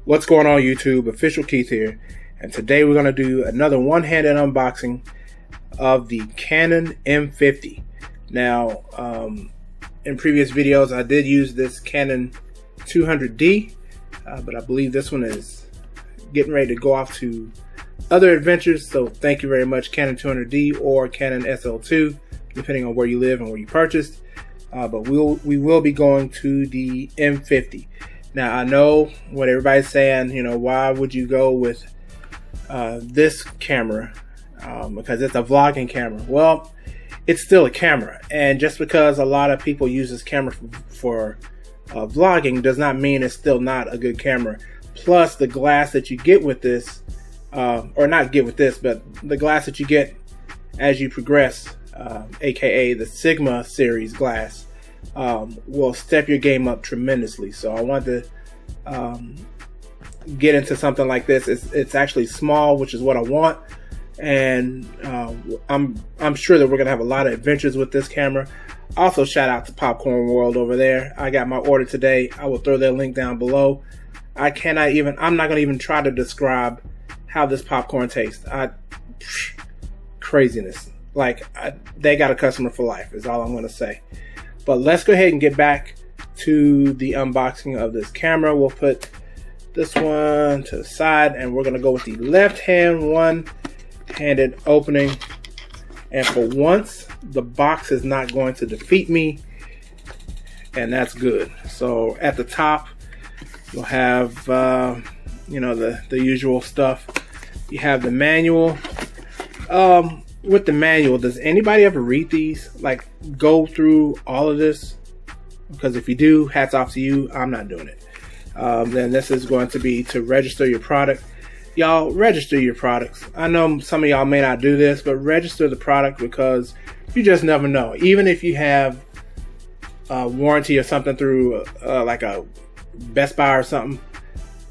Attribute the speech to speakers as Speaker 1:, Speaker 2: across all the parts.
Speaker 1: What's going on YouTube? Official Keith here, and today we're going to do another one-handed unboxing of the Canon M50. Now, in previous videos I did use this Canon 200D, but I believe this one is getting ready to go off to other adventures, so thank you very much Canon 200D or Canon SL2, depending on where you live and where you purchased. But we will be going to the M50. Now, I know what everybody's saying, you know, why would you go with this camera? Because it's a vlogging camera. Well, it's still a camera. And just because a lot of people use this camera for vlogging does not mean it's still not a good camera. Plus, the glass that you get with this, or not get with this, but the glass that you get as you progress, aka the Sigma series glass, will step your game up tremendously. So I wanted to get into something like this. It's actually small, which is what I want, and I'm sure that we're gonna have a lot of adventures with this camera. Also, shout out to Popcorn World over there. I got my order today. I will throw their link down below. I'm not gonna even try to describe how this popcorn tastes. Craziness. Like, they got a customer for life is all I'm gonna say. But let's go ahead and get back to the unboxing of this camera. We'll put this one to the side, and we're gonna go with the left-hand one-handed opening. And for once, the box is not going to defeat me, and that's good. So at the top, you'll have you know, the usual stuff. You have the manual. With the manual, does anybody ever read these? Like, go through all of this? Because if you do, hats off to you. I'm not doing it. Then this is going to be to register your product. Y'all, register your products. I know some of y'all may not do this, but register the product, because you just never know. Even if you have a warranty or something through like a Best Buy or something,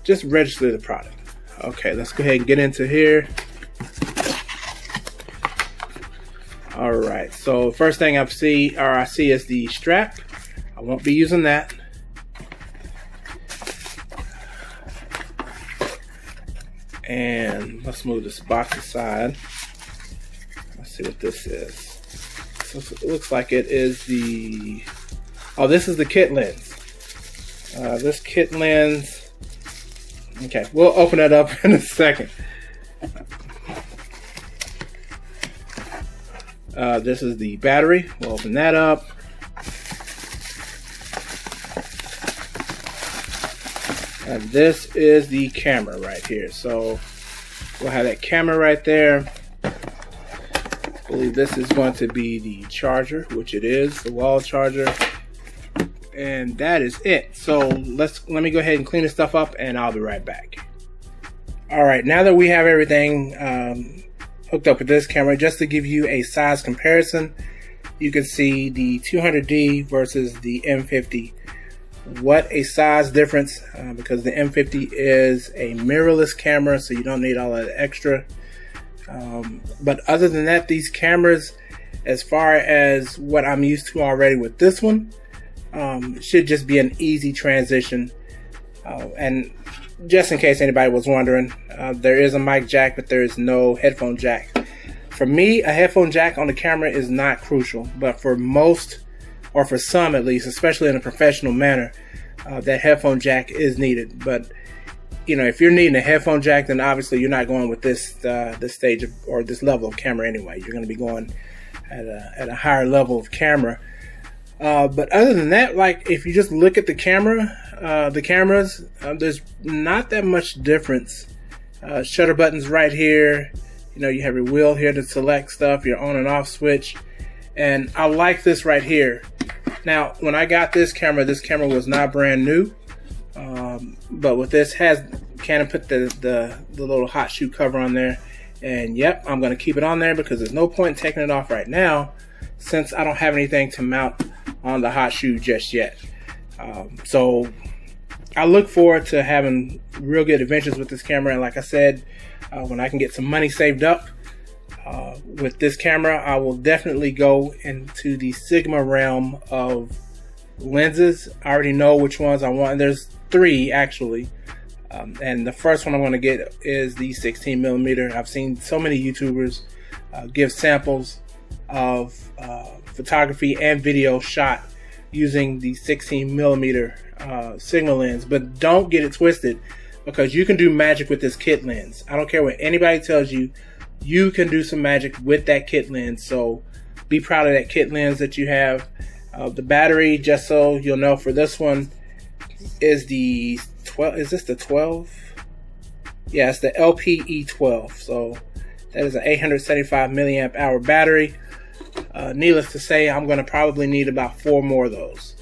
Speaker 1: just register the product. Okay, let's go ahead and get into here. Alright, so first thing I see is the strap. I won't be using that. And let's move this box aside. Let's see what this is. So it looks like it is the... Oh, this is the kit lens. This kit lens... Okay, we'll open it up in a second. This is the battery. We'll open that up. And this is the camera right here. So we'll have that camera right there. I believe this is going to be the charger, which it is, the wall charger. And that is it. So let me go ahead and clean this stuff up, and I'll be right back. All right, now that we have everything hooked up with this camera, just to give you a size comparison, you can see the 200D versus the M50. What a size difference, because the M50 is a mirrorless camera, so you don't need all that extra. But other than that, these cameras, as far as what I'm used to already with this one, should just be an easy transition. And just in case anybody was wondering, there is a mic jack, but there is no headphone jack. For me, a headphone jack on the camera is not crucial, but for most, or for some at least, especially in a professional manner, that headphone jack is needed. But you know, if you're needing a headphone jack, then obviously you're not going with this stage of, or this level of camera anyway. You're going to be going at a higher level of camera. But other than that, like, if you just look at the cameras, there's not that much difference. Shutter buttons right here. You know, you have your wheel here to select stuff, your on and off switch. And I like this right here. Now, when I got this camera was not brand new. But with this, Canon put the little hot shoe cover on there. And yep, I'm going to keep it on there because there's no point in taking it off right now, since I don't have anything to mount on the hot shoe just yet. So I look forward to having real good adventures with this camera. And like I said, when I can get some money saved up with this camera, I will definitely go into the Sigma realm of lenses. I already know which ones I want. There's 3 actually. And the first one I'm going to get is the 16mm. I've seen so many YouTubers give samples of photography and video shot using the 16mm signal lens, but don't get it twisted, because you can do magic with this kit lens. I don't care what anybody tells you, you can do some magic with that kit lens. So be proud of that kit lens that you have. The battery, just so you'll know, for this one is the 12. Is this the 12? Yeah, it's the LPE12. So that is an 875 milliamp hour battery. Needless to say, I'm going to probably need about 4 more of those.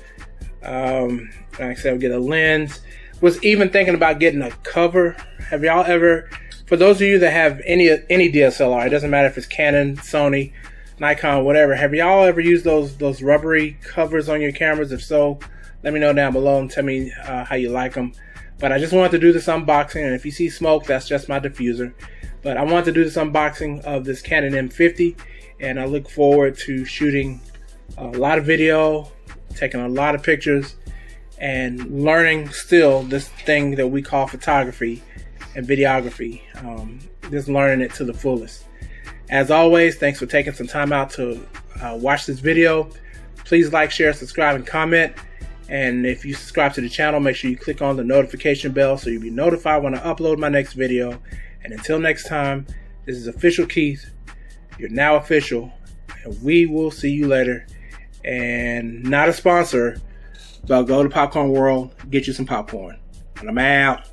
Speaker 1: Like I said, I'll get a lens. Was even thinking about getting a cover. Have y'all ever, for those of you that have any DSLR, it doesn't matter if it's Canon, Sony, Nikon, whatever, have y'all ever used those rubbery covers on your cameras? If so, let me know down below and tell me how you like them. But I just wanted to do this unboxing, and if you see smoke, that's just my diffuser. But I wanted to do this unboxing of this Canon M50, and I look forward to shooting a lot of video, taking a lot of pictures, and learning still this thing that we call photography and videography. Just learning it to the fullest. As always, thanks for taking some time out to watch this video. Please like, share, subscribe, and comment. And if you subscribe to the channel, make sure you click on the notification bell so you'll be notified when I upload my next video. And until next time, this is Official Keith. You're now official, and we will see you later. And not a sponsor, but go to Popcorn World, get you some popcorn. And I'm out.